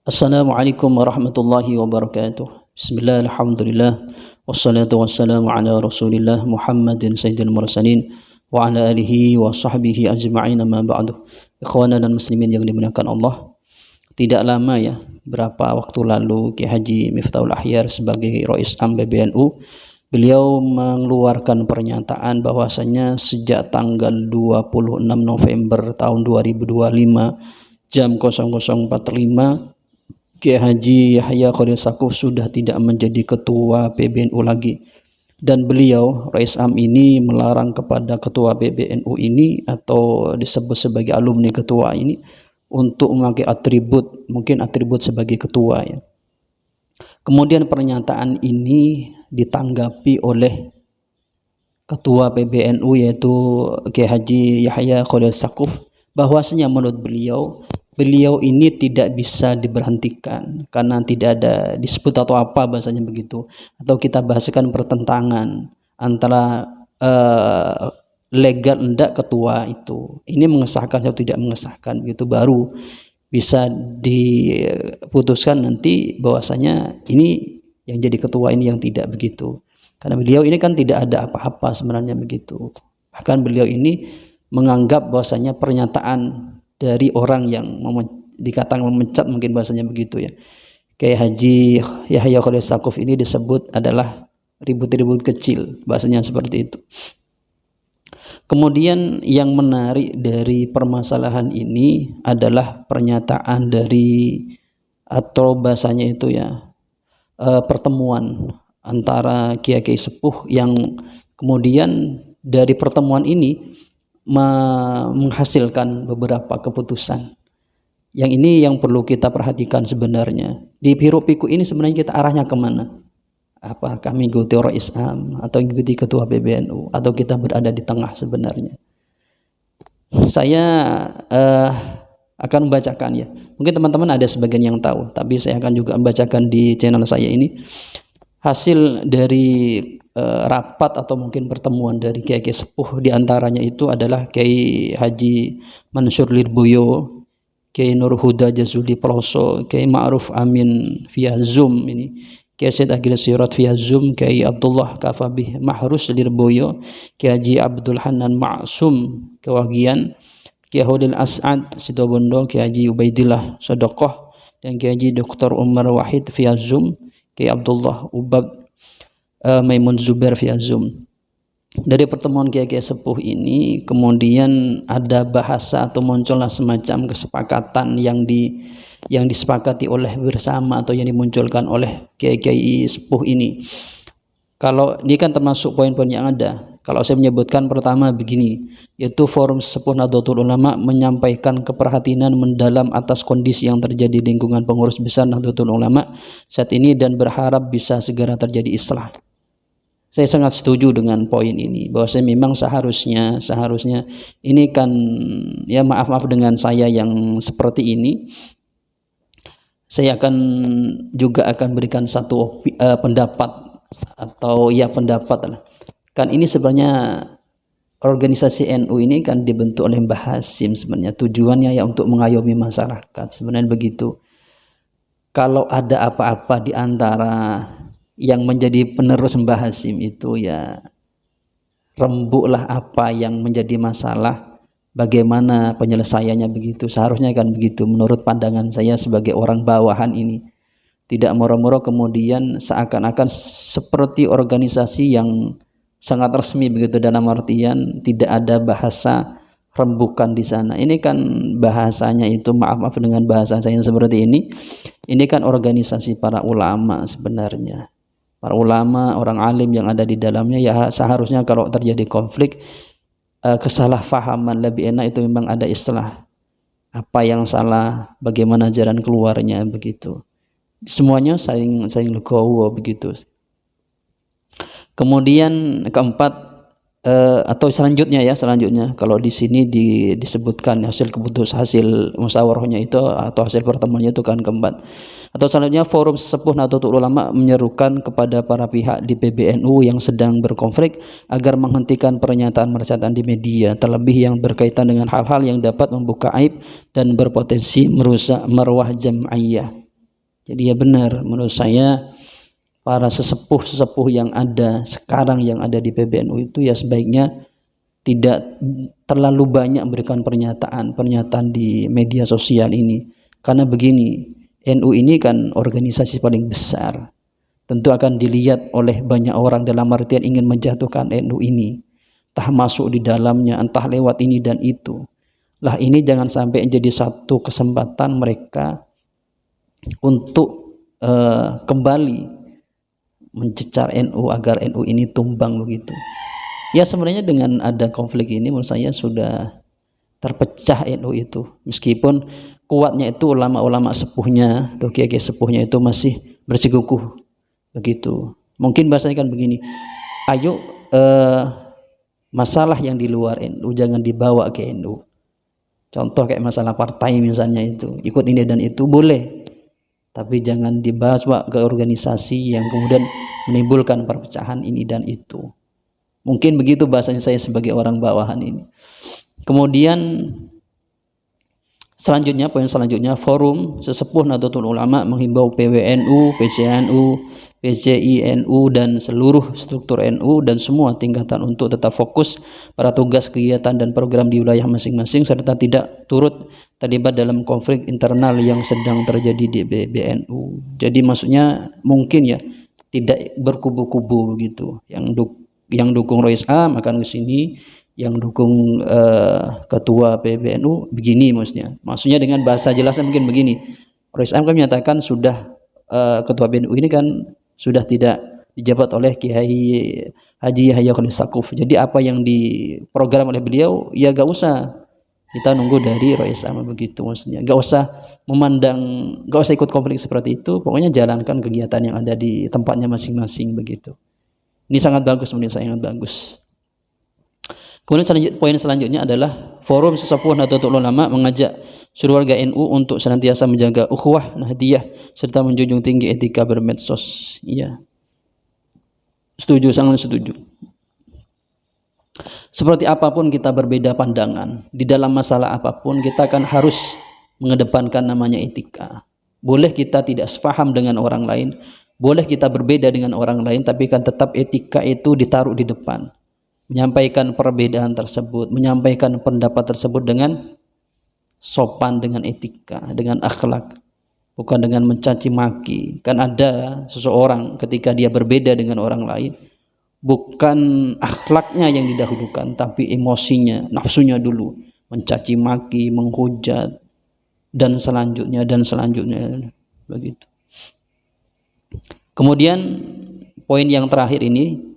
Assalamualaikum warahmatullahi wabarakatuh. Bismillah, alhamdulillah, wassalatu wassalamu ala rasulillah Muhammadin sayyidil mursalin wa ala alihi wa sahbihi ajma'in, amma ba'du. Ikhwana dan muslimin yang dimuliakan Allah, tidak lama ya, berapa waktu lalu Kiai Haji Miftahul Ahyar sebagai Rais Am PBNU, beliau mengeluarkan pernyataan bahwasanya sejak tanggal 26 November tahun 2025 jam 00.45 Kiai Haji Yahya Khalil Stakuf sudah tidak menjadi ketua PBNU lagi, dan beliau Rais Am ini melarang kepada ketua PBNU ini atau disebut sebagai alumni ketua ini untuk memakai atribut, mungkin atribut sebagai ketua ya. Kemudian pernyataan ini ditanggapi oleh ketua PBNU yaitu Kiai Haji Yahya Khalil Stakuf, bahwasanya menurut beliau ini tidak bisa diberhentikan karena tidak ada disput atau apa bahasanya begitu, atau kita bahasakan pertentangan antara legal enggak ketua itu ini mengesahkan atau tidak mengesahkan begitu, baru bisa diputuskan nanti bahwasanya ini yang jadi ketua ini yang tidak begitu, karena beliau ini kan tidak ada apa-apa sebenarnya begitu. Bahkan beliau ini menganggap bahwasanya pernyataan dari orang yang dikatakan memecat, mungkin bahasanya begitu ya, kayak Haji Yahya Khalil Stakuf ini disebut adalah ribut-ribut kecil, bahasanya seperti itu. Kemudian yang menarik dari permasalahan ini adalah pernyataan dari, atau bahasanya itu ya, pertemuan antara kiai-kiai sepuh yang kemudian dari pertemuan ini menghasilkan beberapa keputusan. Yang ini yang perlu kita perhatikan sebenarnya. Di hiruk pikuk ini sebenarnya kita arahnya kemana? Apakah mengikuti Rais Am atau mengikuti ketua PBNU, atau kita berada di tengah sebenarnya? Saya akan membacakan ya. Mungkin teman-teman ada sebagian yang tahu, tapi saya akan juga membacakan di channel saya ini hasil dari rapat atau mungkin pertemuan dari kiai-kiai sepuh. Diantaranya itu adalah Kiai Haji Mansur Lirboyo, Kiai Nur Huda Jazuli Peloso, Kiai Ma'ruf Amin via Zoom ini, Kiai Said Agil Sirat via Zoom, Kiai Abdullah Kafabih Mahrus Lirboyo, Kiai Haji Abdul Hanan Ma'sum Kewagian, Kiai Hodil As'ad Situbondo, Kiai Haji Ubaidillah Sodokoh, dan Kiai Haji Dr. Umar Wahid via Zoom, Kiai Abdullah Ubab Maimun Zubair via Zoom. Dari pertemuan kiai-kiai sepuh ini kemudian ada bahasa atau muncullah semacam kesepakatan yang disepakati oleh bersama atau yang dimunculkan oleh kiai-kiai sepuh ini. Kalau ini kan termasuk poin-poin yang ada. Kalau saya menyebutkan pertama begini, yaitu Forum Sepuh Nahdlatul Ulama menyampaikan keprihatinan mendalam atas kondisi yang terjadi di lingkungan pengurus besar Nahdlatul Ulama saat ini dan berharap bisa segera terjadi islah. Saya sangat setuju dengan poin ini, bahwa saya memang seharusnya ini kan ya, maaf dengan saya yang seperti ini, saya juga akan berikan satu pendapat atau ya pendapat lah. Kan ini sebenarnya organisasi NU ini kan dibentuk oleh Mbah Hasim, sebenarnya tujuannya ya untuk mengayomi masyarakat, sebenarnya begitu. Kalau ada apa-apa di antara yang menjadi penerus Mbah Hasim itu ya rembuklah apa yang menjadi masalah, bagaimana penyelesaiannya begitu. Seharusnya kan begitu menurut pandangan saya sebagai orang bawahan ini. Tidak moro-moro kemudian seakan-akan seperti organisasi yang sangat resmi begitu, dalam artian tidak ada bahasa rembukan di sana. Ini kan bahasanya itu, maaf dengan bahasa saya seperti ini kan organisasi para ulama sebenarnya. Para ulama, orang alim yang ada di dalamnya, ya seharusnya kalau terjadi konflik, kesalahpahaman, lebih enak itu memang ada istilah apa yang salah, bagaimana jalan keluarnya begitu. Semuanya saling legowo begitu. Kemudian keempat atau selanjutnya kalau di sini disebutkan hasil musyawarahnya itu atau hasil pertemuannya itu kan keempat. Atau selanjutnya, Forum Sepuh Nahdlatul Ulama menyerukan kepada para pihak di PBNU yang sedang berkonflik agar menghentikan pernyataan-pernyataan di media, terlebih yang berkaitan dengan hal-hal yang dapat membuka aib dan berpotensi merusak marwah jam'iyah. Jadi ya benar, menurut saya para sesepuh-sesepuh yang ada sekarang yang ada di PBNU itu ya sebaiknya tidak terlalu banyak memberikan pernyataan di media sosial ini. Karena begini, NU ini kan organisasi paling besar. Tentu akan dilihat oleh banyak orang dalam artian ingin menjatuhkan NU ini. Entah masuk di dalamnya, entah lewat ini dan itu. Lah ini jangan sampai jadi satu kesempatan mereka untuk kembali mencecar NU agar NU ini tumbang begitu. Ya sebenarnya dengan ada konflik ini menurut saya sudah terpecah NU itu. Meskipun kuatnya itu ulama-ulama sepuhnya atau kiai-kiai sepuhnya itu masih bersikukuh begitu. Mungkin bahasanya kan begini, ayo masalah yang di luar NU jangan dibawa ke NU. Contoh kayak masalah partai misalnya itu, ikut ini dan itu boleh. Tapi jangan dibahas ke organisasi yang kemudian menimbulkan perpecahan ini dan itu. Mungkin begitu bahasanya saya sebagai orang bawahan ini. Kemudian selanjutnya, poin selanjutnya, forum sesepuh Nahdlatul Ulama menghimbau PWNU, PCNU, PCINU dan seluruh struktur NU dan semua tingkatan untuk tetap fokus pada tugas, kegiatan dan program di wilayah masing-masing serta tidak turut terlibat dalam konflik internal yang sedang terjadi di PBNU. Jadi maksudnya mungkin ya tidak berkubu-kubu begitu. Yang dukung Rois Am akan ke sini, yang dukung ketua PBNU begini maksudnya. Maksudnya dengan bahasa jelasnya mungkin begini. Rois Am kan menyatakan sudah ketua PBNU ini kan sudah tidak dijabat oleh Kiai Haji Yahya Khalil Stakuf. Jadi apa yang diprogram oleh beliau ya gak usah kita nunggu dari Rois Am begitu maksudnya. Gak usah ikut konflik seperti itu. Pokoknya jalankan kegiatan yang ada di tempatnya masing-masing begitu. Ini sangat bagus, menurut saya sangat bagus. Kemudian poin selanjutnya adalah forum sesepuh Nahdlatul Ulama mengajak seluruh warga NU untuk senantiasa menjaga ukhuwah Nahdliyah serta menjunjung tinggi etika bermedsos. Iya. Setuju, sangat setuju. Seperti apapun kita berbeda pandangan, di dalam masalah apapun kita kan harus mengedepankan namanya etika. Boleh kita tidak sepaham dengan orang lain, boleh kita berbeda dengan orang lain, tapi kan tetap etika itu ditaruh di depan. Menyampaikan perbedaan tersebut, menyampaikan pendapat tersebut dengan sopan, dengan etika, dengan akhlak, bukan dengan mencaci maki. Kan ada seseorang ketika dia berbeda dengan orang lain, bukan akhlaknya yang didahulukan, tapi emosinya, nafsunya dulu, mencaci maki, menghujat, dan selanjutnya begitu. Kemudian poin yang terakhir ini,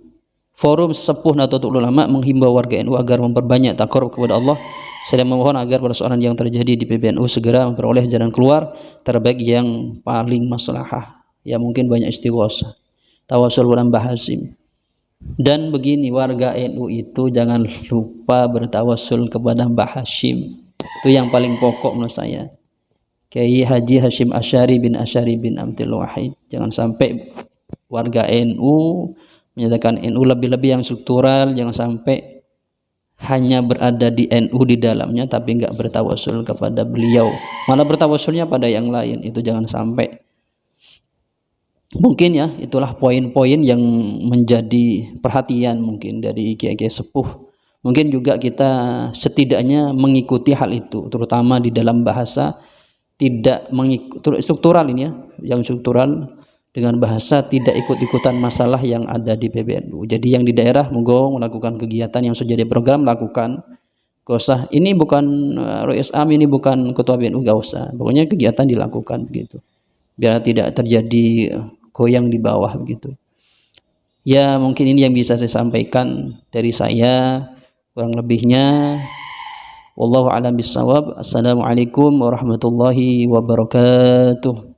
forum sepuh Nahdlatul Ulama menghimbau warga NU agar memperbanyak takarrub kepada Allah sedang memohon agar persoalan yang terjadi di PBNU segera memperoleh jalan keluar terbaik yang paling maslahah. Ya mungkin banyak istighosah, tawasul kepada Mbah Hasyim. Dan begini, warga NU itu jangan lupa bertawasul kepada Mbah Hasyim. Itu yang paling pokok menurut saya. Kiai Haji Hasyim Asy'ari bin Abdul Wahid. Jangan sampai warga NU menyatakan NU lebih-lebih yang struktural, jangan sampai hanya berada di NU di dalamnya tapi enggak bertawasul kepada beliau, malah bertawasulnya pada yang lain. Itu jangan sampai. Mungkin ya itulah poin-poin yang menjadi perhatian mungkin dari kiai-kiai sepuh. Mungkin juga kita setidaknya mengikuti hal itu, terutama di dalam bahasa. Tidak mengikuti struktural ini ya, yang struktural dengan bahasa tidak ikut-ikutan masalah yang ada di PBNU. Jadi yang di daerah monggo melakukan kegiatan yang sudah jadi program lakukan. Gak usah ini bukan Rois Am, ini bukan ketua PBNU, gak usah. Pokoknya kegiatan dilakukan begitu. Biar tidak terjadi goyang di bawah begitu. Ya mungkin ini yang bisa saya sampaikan dari saya, kurang lebihnya wallahu a'lam bishawab. Assalamualaikum warahmatullahi wabarakatuh.